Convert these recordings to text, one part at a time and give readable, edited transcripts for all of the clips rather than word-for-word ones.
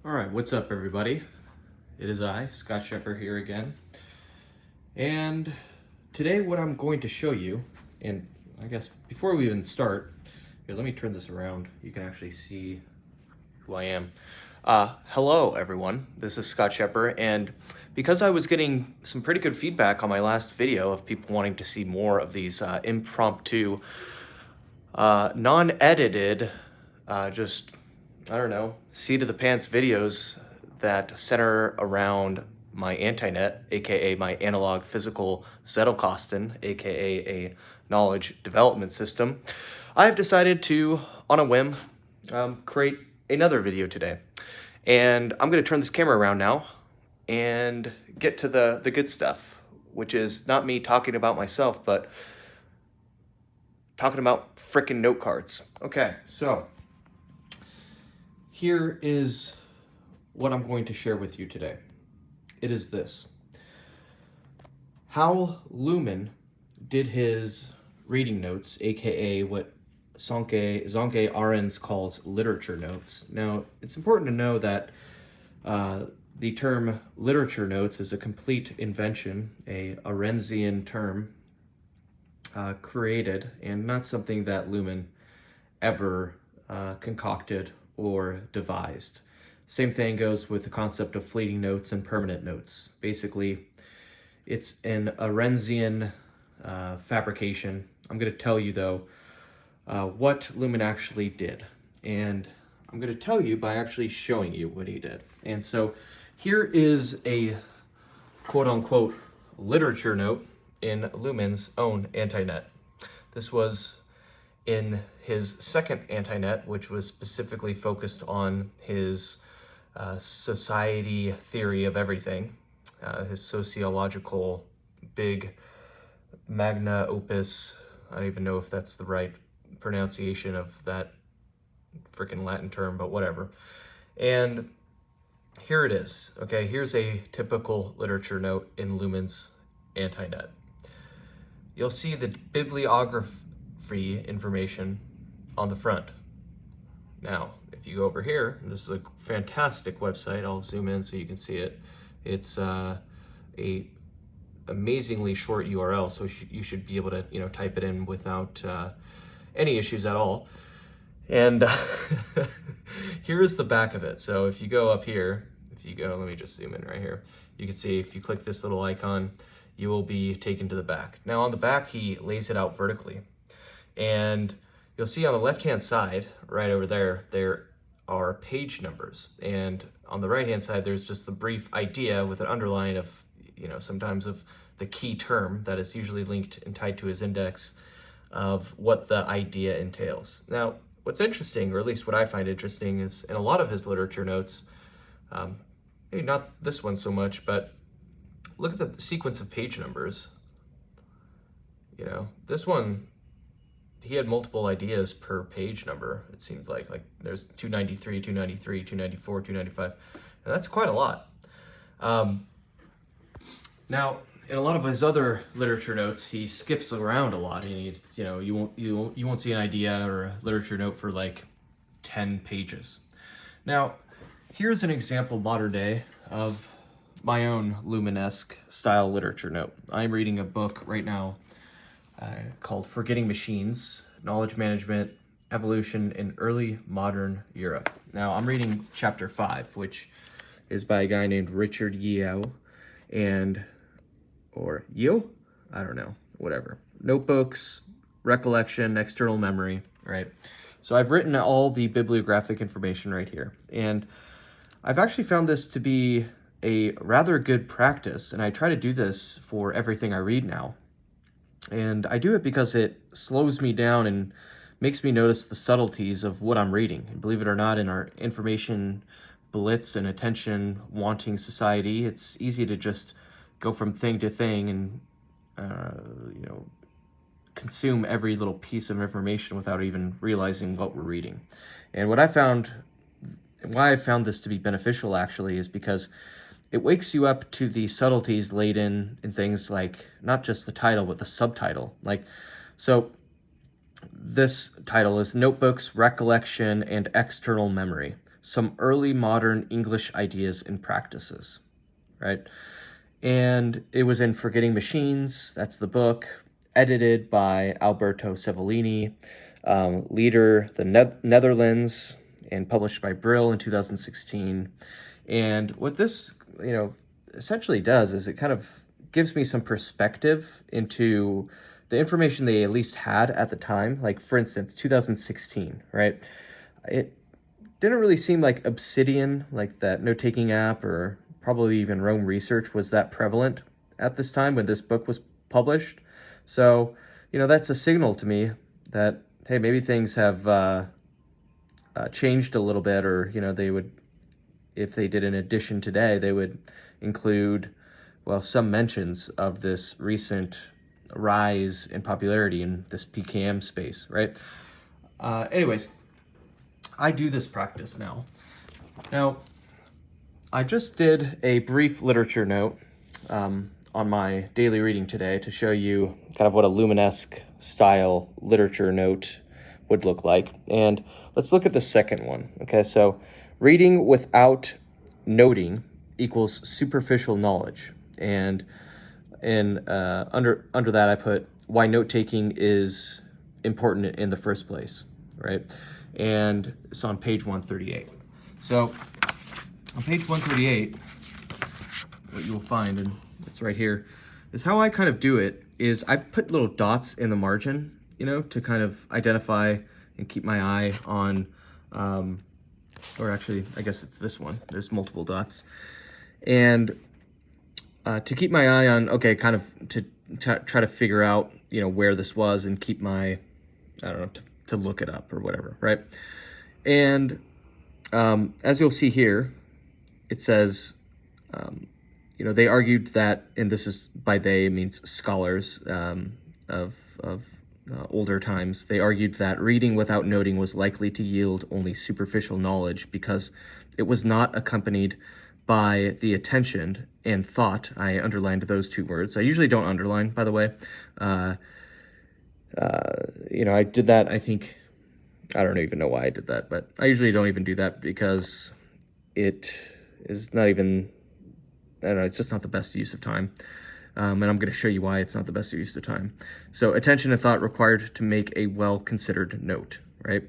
All right, what's up, everybody? It is I, Scott Shepard, here again. And today, what I'm going to show you, and I guess before we even start, here, let me turn this around. You can actually see who I am. Hello, everyone. This is Scott Shepard, and because I was getting some pretty good feedback on my last video of people wanting to see more of these impromptu, non-edited, just, I don't know, seat of the pants videos that center around my Antinet, aka my analog physical Zettelkasten, aka a knowledge development system, I've decided to, on a whim, create another video today. And I'm going to turn this camera around now and get to the good stuff, which is not me talking about myself, but talking about frickin' note cards. Okay, so here is what I'm going to share with you today. It is this: how Lumen did his reading notes, aka what Zonke Arens calls literature notes. Now, it's important to know that the term literature notes is a complete invention, a Arensian term created, and not something that Lumen ever concocted or devised. Same thing goes with the concept of fleeting notes and permanent notes. Basically, it's an Arensian fabrication. I'm going to tell you, though, what Lumen actually did. And I'm going to tell you by actually showing you what he did. And so here is a quote-unquote literature note in Lumen's own Antinet. This was in his second Antinet, which was specifically focused on his society theory of everything, his sociological big magna opus. I don't even know if that's the right pronunciation of that freaking Latin term, but whatever. And here it is. Okay, here's a typical literature note in Lumen's Antinet. You'll see the bibliography information on the front. Now, if you go over here, this is a fantastic website. I'll zoom in so you can see it. It's a amazingly short URL, so you should be able to type it in without any issues at all. And here is the back of it. So if you go up here, let me just zoom in right here. You can see if you click this little icon, you will be taken to the back. Now on the back, he lays it out vertically. And you'll see on the left-hand side, right over there, there are page numbers. And on the right-hand side, there's just the brief idea with an underline of, sometimes of the key term that is usually linked and tied to his index of what the idea entails. Now, what's interesting, or at least what I find interesting, is in a lot of his literature notes, maybe not this one so much, but look at the sequence of page numbers. This one, he had multiple ideas per page number. It seemed like there's 293, 293, 294, 295, and that's quite a lot. Now, in a lot of his other literature notes, he skips around a lot, and you won't see an idea or a literature note for like 10 pages. Now, here's an example modern day of my own Lumenesque style literature note. I'm reading a book right now called Forgetting Machines, Knowledge Management, Evolution in Early Modern Europe. Now, I'm reading chapter 5, which is by a guy named Richard Yeo, or Yeo? I don't know, whatever. Notebooks, recollection, external memory, right? So I've written all the bibliographic information right here. And I've actually found this to be a rather good practice, and I try to do this for everything I read now. And I do it because it slows me down and makes me notice the subtleties of what I'm reading. And believe it or not, in our information blitz and attention wanting society, it's easy to just go from thing to thing and consume every little piece of information without even realizing what we're reading. And why I found this to be beneficial actually is because it wakes you up to the subtleties laid in things like not just the title, but the subtitle. So this title is Notebooks, Recollection, and External Memory. some early modern English ideas and practices, right? And it was in Forgetting Machines, that's the book, edited by Alberto Sevillini, leader the Netherlands, and published by Brill in 2016. And what this, essentially does is it kind of gives me some perspective into the information they at least had at the time. Like, for instance, 2016, right? It didn't really seem like Obsidian, like that note-taking app, or probably even Rome Research was that prevalent at this time when this book was published. So, that's a signal to me that, hey, maybe things have changed a little bit, or, they would, if they did an edition today, they would include, well, some mentions of this recent rise in popularity in this PKM space, right? Anyways, I do this practice now. Now, I just did a brief literature note on my daily reading today to show you kind of what a Luminesque style literature note would look like. And let's look at the second one. Okay, so reading without noting equals superficial knowledge. And under that, I put why note-taking is important in the first place, right? And it's on page 138. So on page 138, what you'll find, and it's right here, is how I kind of do it is I put little dots in the margin, to kind of identify and keep my eye on, or actually, I guess it's this one. There's multiple dots. And to keep my eye on, okay, kind of to try to figure out, where this was and keep my, I don't know, to look it up or whatever, right? And as you'll see here, it says, they argued that, and this is by they, it means scholars of older times, they argued that reading without noting was likely to yield only superficial knowledge because it was not accompanied by the attention and thought. I underlined those two words. I usually don't underline, by the way. I did that, I think, I don't even know why I did that, but I usually don't even do that because it is not even, I don't know, it's just not the best use of time. And I'm going to show you why it's not the best use of time. So attention and thought required to make a well-considered note, right?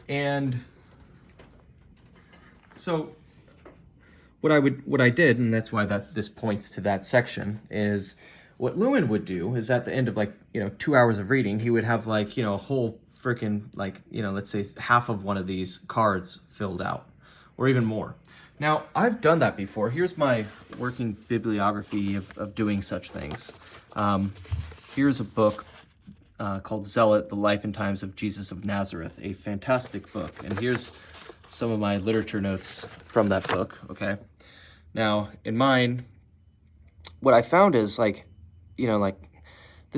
And so what I did, and that's why this points to that section, is what Lumen would do is at the end of 2 hours of reading, he would have a whole freaking let's say half of one of these cards filled out, or even more. Now, I've done that before. Here's my working bibliography of doing such things. Here's a book called Zealot, The Life and Times of Jesus of Nazareth, a fantastic book. And here's some of my literature notes from that book, okay? Now, in mine, what I found is this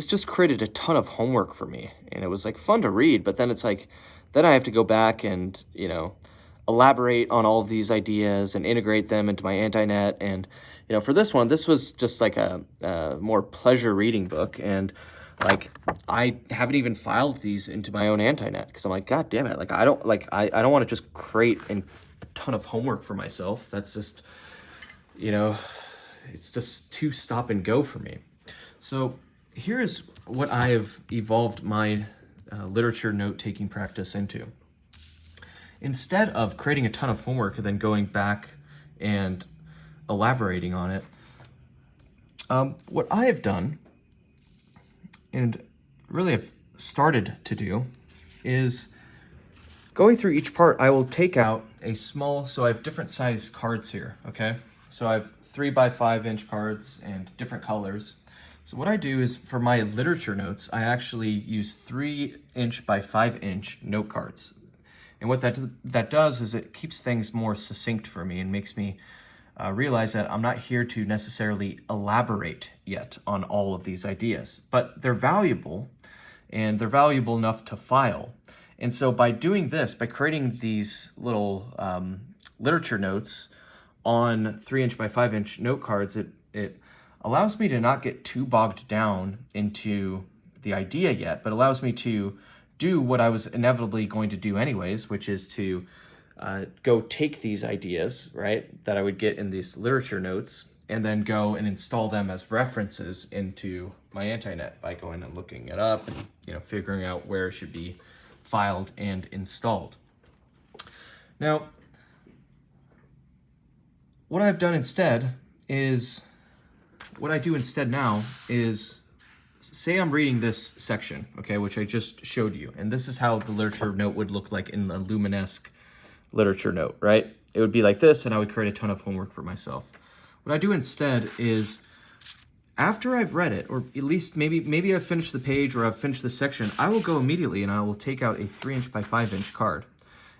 just created a ton of homework for me. And it was fun to read, but then it's then I have to go back and, elaborate on all of these ideas and integrate them into my Antinet. And, for this one, this was just a more pleasure reading book. And I haven't even filed these into my own Antinet because I'm God damn it. I don't want to just create a ton of homework for myself. That's just, it's just too stop and go for me. So here is what I have evolved my literature note-taking practice into. Instead of creating a ton of homework and then going back and elaborating on it, what I have done, and really have started to do, is going through each part, I will take out a small, so I have different size cards here, okay? So I have 3x5 inch cards and different colors. So what I do is for my literature notes, I actually use 3" by 5" note cards. And what that does is it keeps things more succinct for me and makes me realize that I'm not here to necessarily elaborate yet on all of these ideas, but they're valuable, and they're valuable enough to file. And so by doing this, by creating these little literature notes on 3" by 5" note cards, it allows me to not get too bogged down into the idea yet, but allows me to do what I was inevitably going to do anyways, which is to go take these ideas, right, that I would get in these literature notes, and then go and install them as references into my Antinet by going and looking it up and, you know, figuring out where it should be filed and installed. Now, what I've done instead is, what I do instead now is, say I'm reading this section, okay, which I just showed you, and this is how the literature note would look like in a Luminesque literature note, right? It would be like this, and I would create a ton of homework for myself. What I do instead is, after I've read it, or at least maybe I've finished the page or I've finished the section, I will go immediately and I will take out a 3" by 5" card,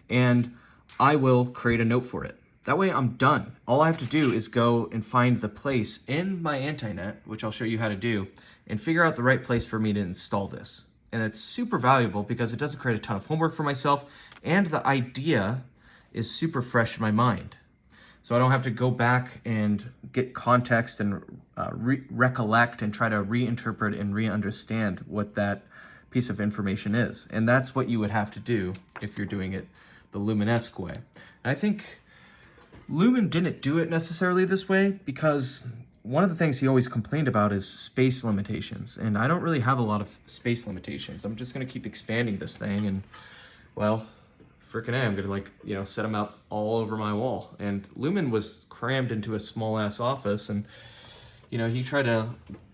and I will create a note for it. That way I'm done. All I have to do is go and find the place in my Antinet, which I'll show you how to do, and figure out the right place for me to install this. And it's super valuable because it doesn't create a ton of homework for myself, and the idea is super fresh in my mind. So I don't have to go back and get context and recollect and try to reinterpret and re-understand what that piece of information is. And that's what you would have to do if you're doing it the Luminesque way. And I think Lumen didn't do it necessarily this way because one of the things he always complained about is space limitations. And I don't really have a lot of space limitations. I'm just going to keep expanding this thing, and, well, freaking A, I'm going to, like, you know, set them out all over my wall. And Lumen was crammed into a small-ass office, and, you know, he tried to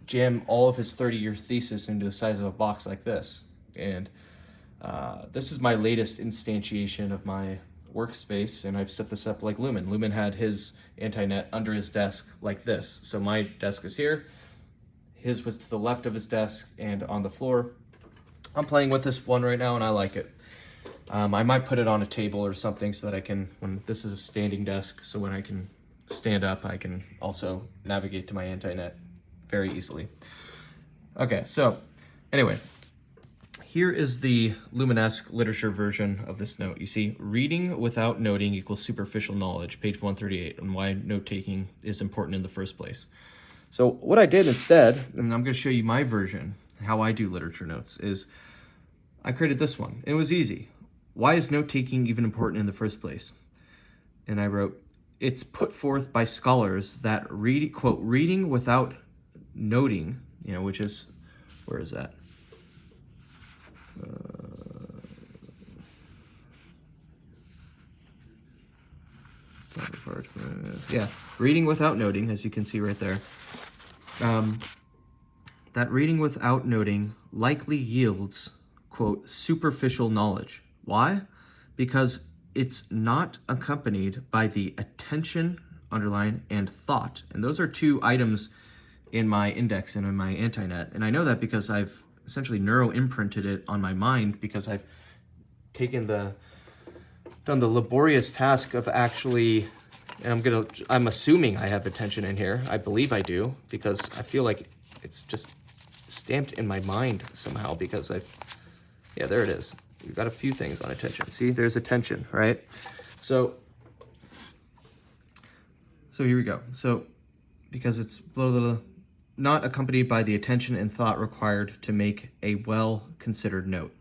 jam all of his 30-year thesis into the size of a box like this. And this is my latest instantiation of my workspace, and I've set this up like Lumen. Lumen had his Antinet under his desk like this. So my desk is here. His was to the left of his desk and on the floor. I'm playing with this one right now, and I like it. I might put it on a table or something so that I can, when this is a standing desk, so when I can stand up, I can also navigate to my Antinet very easily. Okay, so anyway, here is the Luminesque literature version of this note. You see, reading without noting equals superficial knowledge, page 138, and why note-taking is important in the first place. So what I did instead, and I'm going to show you my version, how I do literature notes, is I created this one. It was easy. Why is note-taking even important in the first place? And I wrote, it's put forth by scholars that quote, reading without noting, you know, which is, where is that? Yeah, reading without noting, as you can see right there. That reading without noting likely yields, quote, superficial knowledge. Why? Because it's not accompanied by the attention, underline, and thought. And those are two items in my index and in my Antinet. And I know that because I've essentially neuro-imprinted it on my mind, because I've done the laborious task of actually, and I'm assuming I have attention in here. I believe I do, because I feel like it's just stamped in my mind somehow, because yeah, there it is. We've got a few things on attention. See, there's attention, right? So here we go. So because it's blah, blah, blah, not accompanied by the attention and thought required to make a well-considered note.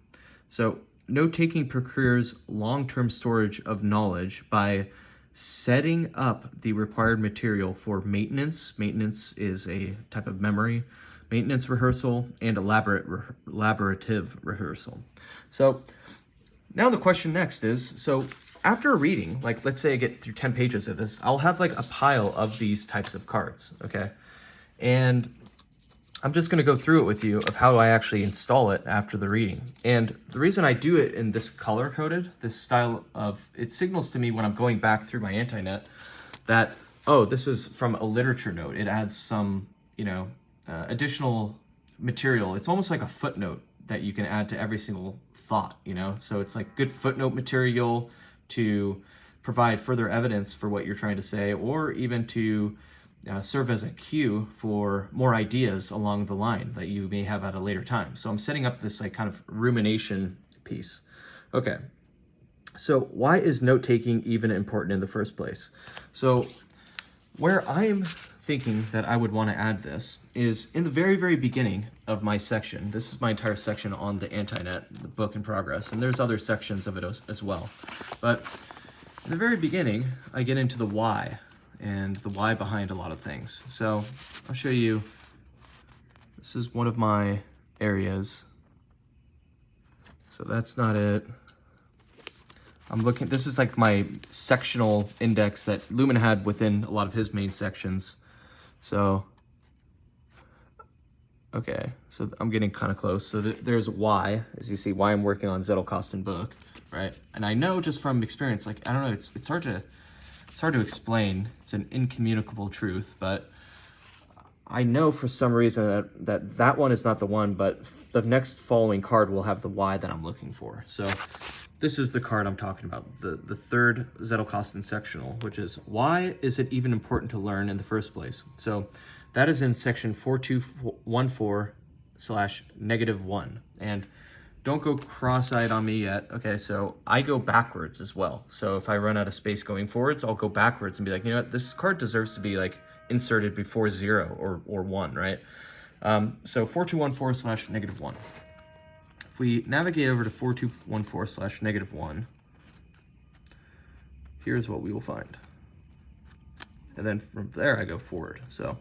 So note-taking procures long-term storage of knowledge by setting up the required material for maintenance. Maintenance is a type of memory. Maintenance rehearsal, and elaborative rehearsal. So now the question next is, so after a reading, like let's say I get through 10 pages of this, I'll have like a pile of these types of cards, okay? And I'm just gonna go through it with you of how I actually install it after the reading. And the reason I do it in this color-coded, this style of, it signals to me when I'm going back through my Antinet that, oh, this is from a literature note. It adds some, you know, additional material. It's almost like a footnote that you can add to every single thought, you know? So it's like good footnote material to provide further evidence for what you're trying to say, or even to serve as a cue for more ideas along the line that you may have at a later time. So I'm setting up this like kind of rumination piece. Okay, so why is note-taking even important in the first place? So where I'm thinking that I would want to add this is in the very, very beginning of my section. This is my entire section on the Antinet, the book in progress, and there's other sections of it as well. But In the very beginning, I get into the why, and the why behind a lot of things. So I'll show you, this is one of my areas. So that's not it. I'm looking, this is like my sectional index that Lumen had within a lot of his main sections. So, okay, so I'm getting kind of close. So there's why, as you see, why I'm working on Zettelkasten book, right? And I know just from experience, like, I don't know, it's hard to explain. It's an incommunicable truth, but I know for some reason that one is not the one, but the next following card will have the why that I'm looking for. So this is the card I'm talking about, the third Zettelkasten sectional, which is why is it even important to learn in the first place? So that is in section 4214/-1. And don't go cross-eyed on me yet. Okay, so I go backwards as well. So if I run out of space going forwards, I'll go backwards and be like, you know what, this card deserves to be like inserted before 0 or 1, right? So 4214/-1. If we navigate over to 4214/-1, here's what we will find. And then from there, I go forward. So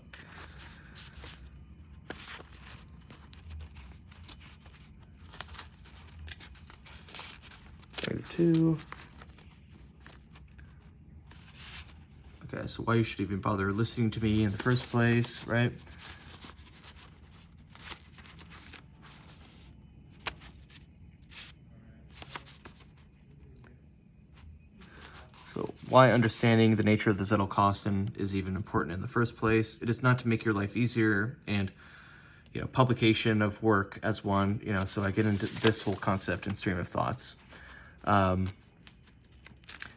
-2. Okay, so why you should even bother listening to me in the first place, right? So why understanding the nature of the Zettelkasten is even important in the first place. It is not to make your life easier, and publication of work as one, so I get into this whole concept and stream of thoughts. And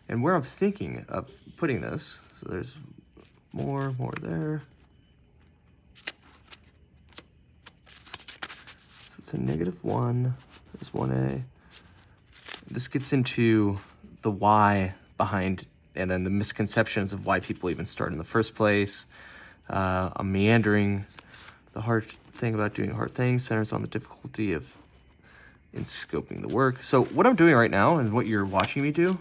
where I'm thinking of putting this, so there's more there. So it's a -1, there's 1A. This gets into the why behind, and then the misconceptions of why people even start in the first place. I'm meandering. The hard thing about doing hard things centers on the difficulty in scoping the work. So what I'm doing right now and what you're watching me do,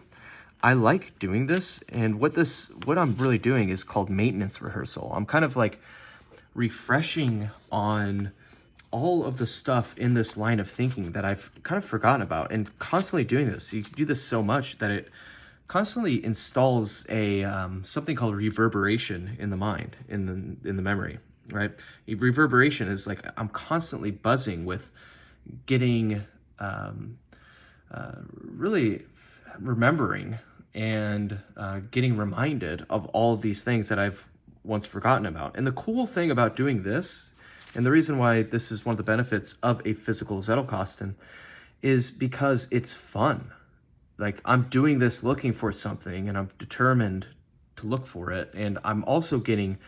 I like doing this, and what I'm really doing is called maintenance rehearsal. I'm kind of like refreshing on all of the stuff in this line of thinking that I've kind of forgotten about, and constantly doing this. You do this so much that it constantly installs a something called reverberation in the mind, in the memory, right? A reverberation is like I'm constantly buzzing with getting really remembering and getting reminded of all of these things that I've once forgotten about. And the cool thing about doing this, and the reason why this is one of the benefits of a physical Zettelkasten, is because it's fun. Like, I'm doing this looking for something, and I'm determined to look for it. And I'm also getting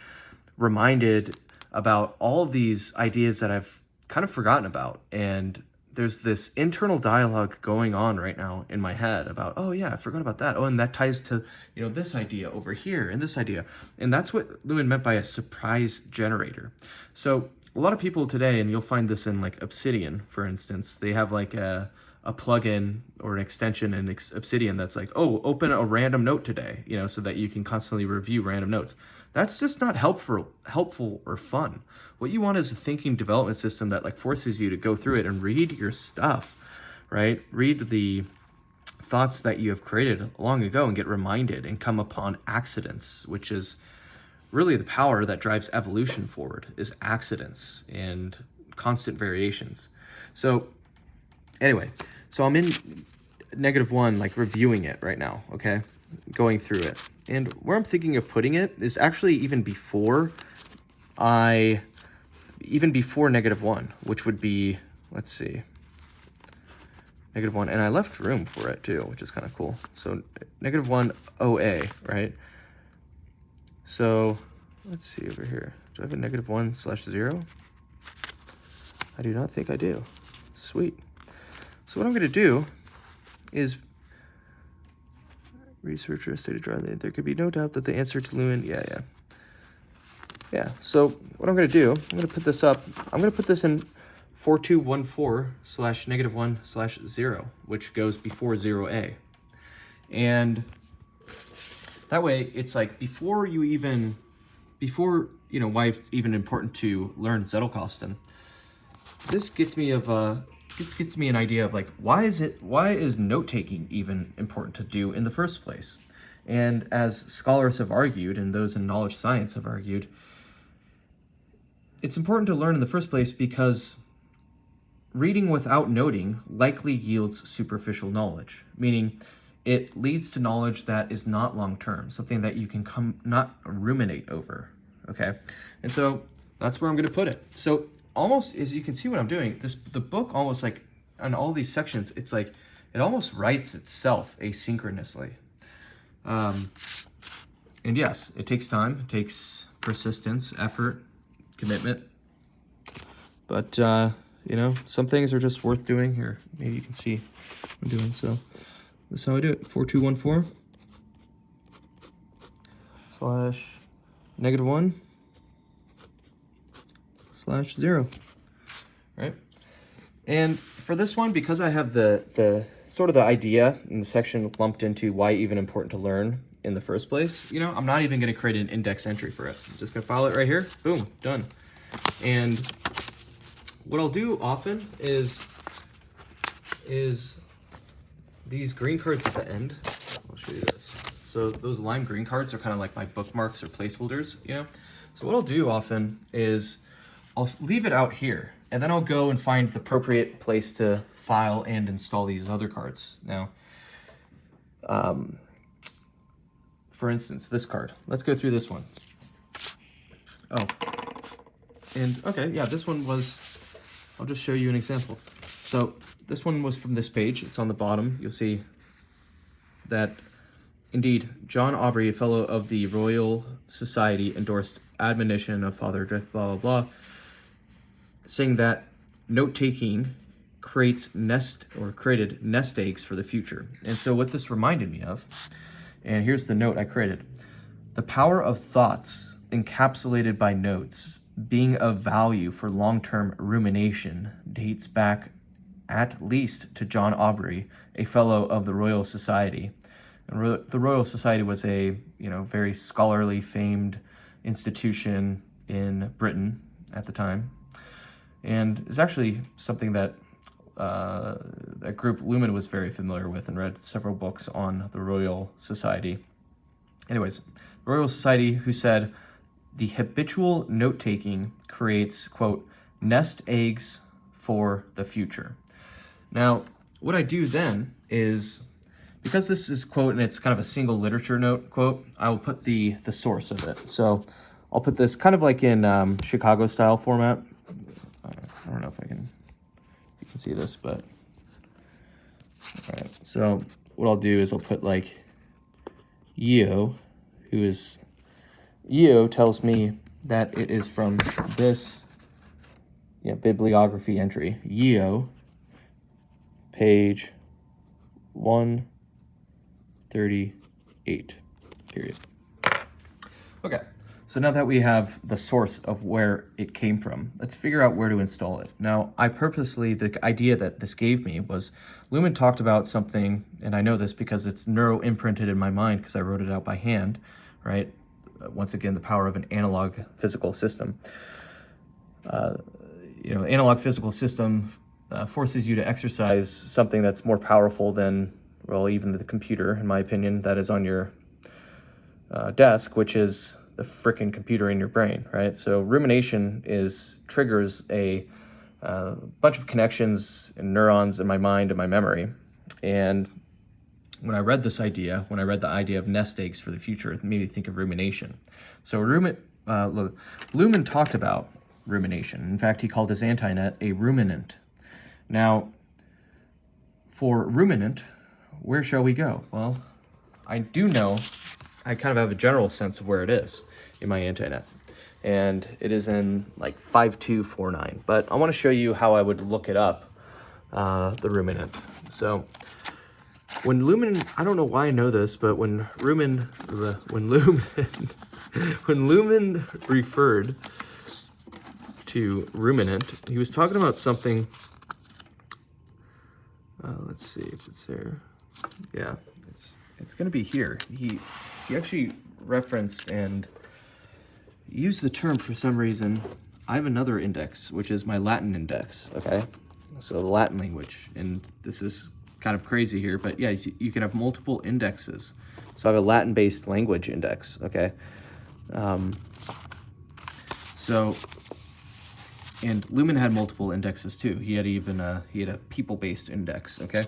reminded about all of these ideas that I've kind of forgotten about. And there's this internal dialogue going on right now in my head about, oh yeah, I forgot about that. Oh, and that ties to, this idea over here and this idea. And that's what Lumen meant by a surprise generator. So a lot of people today, and you'll find this in like Obsidian, for instance, they have like a plugin or an extension in Obsidian that's like, oh, open a random note today, so that you can constantly review random notes. That's just not helpful or fun. What you want is a thinking development system that like forces you to go through it and read your stuff, right? Read the thoughts that you have created long ago and get reminded and come upon accidents, which is really the power that drives evolution forward, is accidents and constant variations. So anyway, so I'm in -1, like reviewing it right now, okay? Going through it. And where I'm thinking of putting it is actually even before -1, which would be, let's see, -1, and I left room for it too, which is kind of cool. So -1 OA, right? So let's see over here. Do I have a -1/0? I do not think I do. Sweet. So what I'm going to do is, researchers stated dryly, there could be no doubt that the answer to Lumen, yeah. So what I'm going to do, I'm going to put this up. I'm going to put this in 4214/-1/0, which goes before 0A. And That way, it's like before you know, why it's even important to learn Zettelkasten. This gets me an idea of like, why is note-taking even important to do in the first place? And as scholars have argued, and those in knowledge science have argued, it's important to learn in the first place because reading without noting likely yields superficial knowledge, meaning it leads to knowledge that is not long-term, something that you can not ruminate over, okay? And so that's where I'm gonna put it. So almost, as you can see what I'm doing, the book almost like, on all these sections, it's like, it almost writes itself asynchronously. And yes, it takes time, it takes persistence, effort, commitment, but you know, some things are just worth doing. Here, maybe you can see what I'm doing. So this is how I do it. 4214 / -1 / 0, right? And for this one, because I have the sort of the idea in the section lumped into why even important to learn in the first place, you know, I'm not even going to create an index entry for it. I'm just going to file it right here. Boom, done. And what I'll do often is these green cards at the end. I'll show you this. So those lime green cards are kind of like my bookmarks or placeholders, you know? So what I'll do often is I'll leave it out here, and then I'll go and find the appropriate place to file and install these other cards. Now, for instance, this card. Let's go through this one. Oh, and okay, yeah, this one was, I'll just show you an example. So this one was from this page. It's on the bottom. You'll see that indeed John Aubrey, a fellow of the Royal Society, endorsed admonition of Father Drift, blah, blah, blah, saying that note-taking created nest eggs for the future. And so what this reminded me of, and here's the note I created: the power of thoughts encapsulated by notes being of value for long-term rumination dates back at least to John Aubrey, a fellow of the Royal Society. And the Royal Society was a, you know, very scholarly, famed institution in Britain at the time, and is actually something that that group Lumen was very familiar with and read several books on the Royal Society. Anyways, the Royal Society, who said the habitual note-taking creates, quote, nest eggs for the future. Now, what I do then is, because this is quote and it's kind of a single literature note quote, I will put the source of it. So I'll put this kind of like in Chicago style format. I don't know if you can see this, but all right. So what I'll do is I'll put like Yeo, Yeo tells me that it is from this bibliography entry, Yeo, page 138, period. Okay, so now that we have the source of where it came from, let's figure out where to install it. Now, the idea that this gave me was, Lumen talked about something, and I know this because it's neuro-imprinted in my mind because I wrote it out by hand, right? Once again, the power of an analog physical system. Analog physical system forces you to exercise something that's more powerful than, well, even the computer, in my opinion, that is on your desk, which is the frickin' computer in your brain, right? So rumination triggers a bunch of connections and neurons in my mind and my memory. And when I read the idea of nest eggs for the future, it made me think of rumination. So Lumen talked about rumination. In fact, he called his Antinet a ruminant. Now, for ruminant, where shall we go? Well, I do know, I kind of have a general sense of where it is in my Antinet. And it is in like 5249. But I want to show you how I would look it up, the ruminant. So when Lumen, I don't know why I know this, but when Lumen referred to ruminant, he was talking about something. Let's see if it's there. Yeah, it's it's going to be here. He actually referenced and used the term for some reason. I have another index, which is my Latin index, okay? So the Latin language, and this is kind of crazy here, but yeah, you can have multiple indexes. So I have a Latin-based language index, okay? And Lumen had multiple indexes too. He had even a people-based index, okay?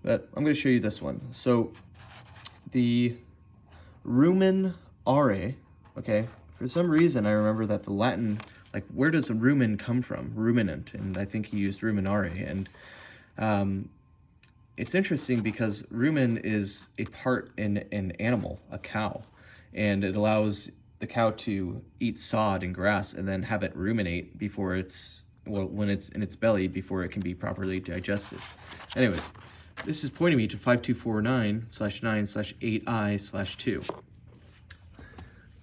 But I'm going to show you this one. So the Rumen Are, okay? For some reason, I remember that the Latin, like, where does rumen come from? Ruminant, and I think he used ruminare. And it's interesting because rumen is a part in an animal, a cow, and it allows the cow to eat sod and grass and then have it ruminate before when it's in its belly, before it can be properly digested. Anyways, this is pointing me to 5249/9/8i/2.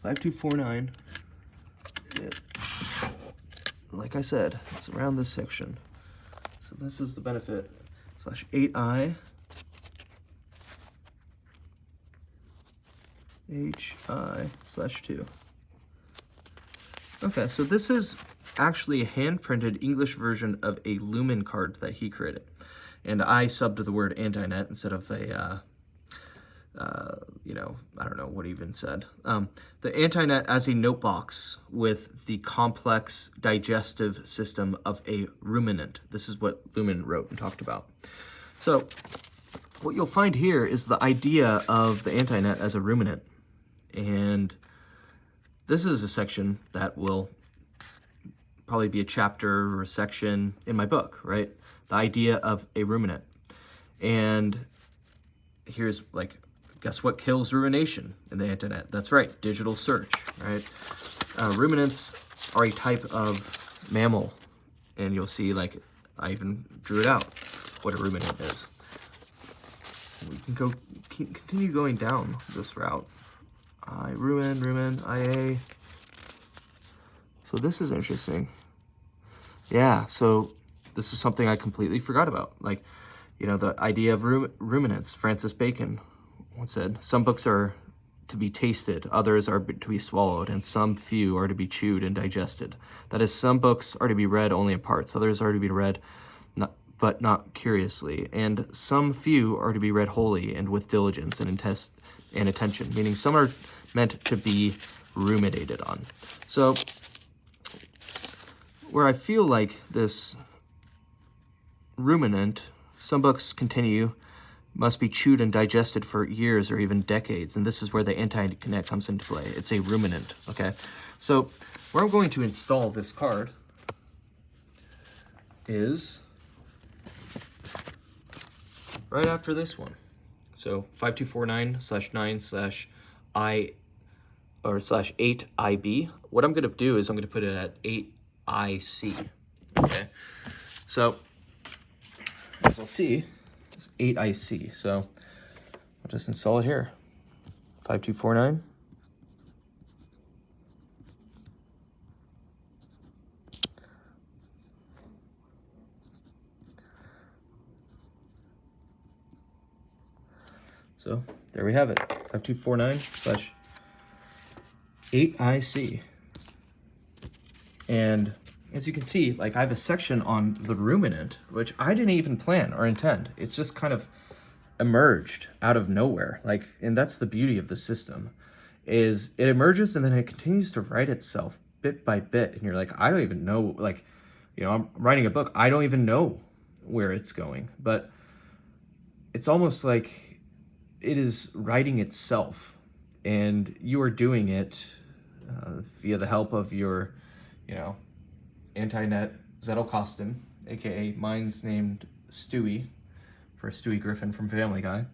5249, like I said, it's around this section. So this is the benefit /8i HI/2. Okay, so this is actually a hand-printed English version of a Lumen card that he created. And I subbed the word Antinet instead of a, I don't know what he even said. The Antinet as a notebox with the complex digestive system of a ruminant. This is what Lumen wrote and talked about. So what you'll find here is the idea of the Antinet as a ruminant. And this is a section that will probably be a chapter or a section in my book, right? The idea of a ruminant. And here's, like, guess what kills rumination in the Antinet? That's right, digital search, right? Ruminants are a type of mammal, and you'll see, like, I even drew it out, what a ruminant is. We can continue going down this route. Rumen, IA. So this is interesting. Yeah, so this is something I completely forgot about. Like, you know, the idea of ruminants. Francis Bacon once said, some books are to be tasted, others are to be swallowed, and some few are to be chewed and digested. That is, some books are to be read only in parts, others are to be read but not curiously, and some few are to be read wholly and with diligence and attention, meaning some are meant to be ruminated on. So where I feel like this ruminant, some books must be chewed and digested for years or even decades, and this is where the Antinet comes into play. It's a ruminant, okay? So where I'm going to install this card is right after this one. So 5249/9/8IB. What I'm going to do is I'm going to put it at 8IC. Okay. So as we'll see, it's 8IC. So I'll just install it here. 5249. So there we have it, 5249/8IC. And as you can see, like, I have a section on the ruminant, which I didn't even plan or intend. It's just kind of emerged out of nowhere. Like, and that's the beauty of the system, is it emerges and then it continues to write itself bit by bit. And you're like, I don't even know, like, you know, I'm writing a book. I don't even know where it's going, but it's almost like it is writing itself, and you are doing it via the help of your, you know, Antinet Zettelkasten, aka mine's named Stewie, for Stewie Griffin from Family Guy.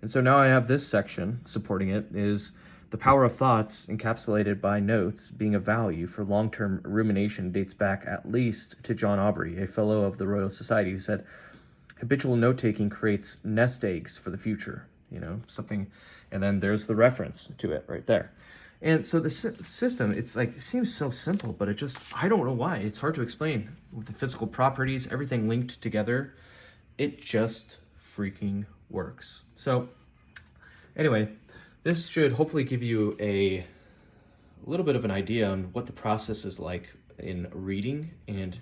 And so now I have this section supporting it, is the power of thoughts encapsulated by notes being of value for long-term rumination dates back at least to John Aubrey, a fellow of the Royal Society, who said, habitual note-taking creates nest eggs for the future. You know, something, and then there's the reference to it right there. And so the system, it's like, it seems so simple, but it just, I don't know why. It's hard to explain. With the physical properties, everything linked together, it just freaking works. So Anyway, this should hopefully give you a little bit of an idea on what the process is like in reading and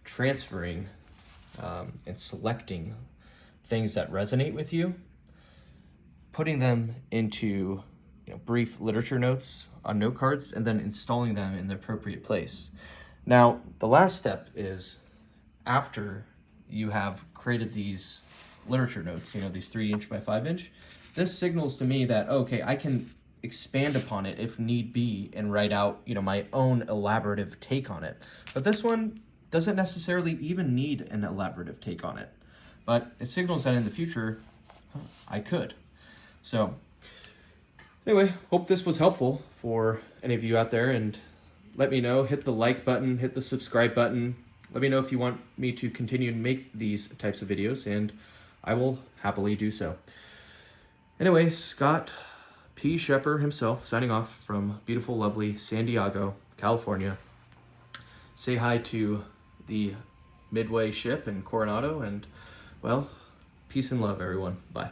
transferring and selecting things that resonate with you, putting them into brief literature notes on note cards, and then installing them in the appropriate place. Now, the last step is after you have created these literature notes, these 3" by 5". This signals to me that, okay, I can expand upon it if need be and write out, my own elaborative take on it. But this one doesn't necessarily even need an elaborative take on it. But it signals that in the future, I could. So anyway, hope this was helpful for any of you out there, and let me know, hit the like button, hit the subscribe button. Let me know if you want me to continue to make these types of videos, and I will happily do so. Anyway, Scott P. Shepper himself signing off from beautiful, lovely San Diego, California. Say hi to the Midway ship in Coronado, and, well, peace and love, everyone. Bye.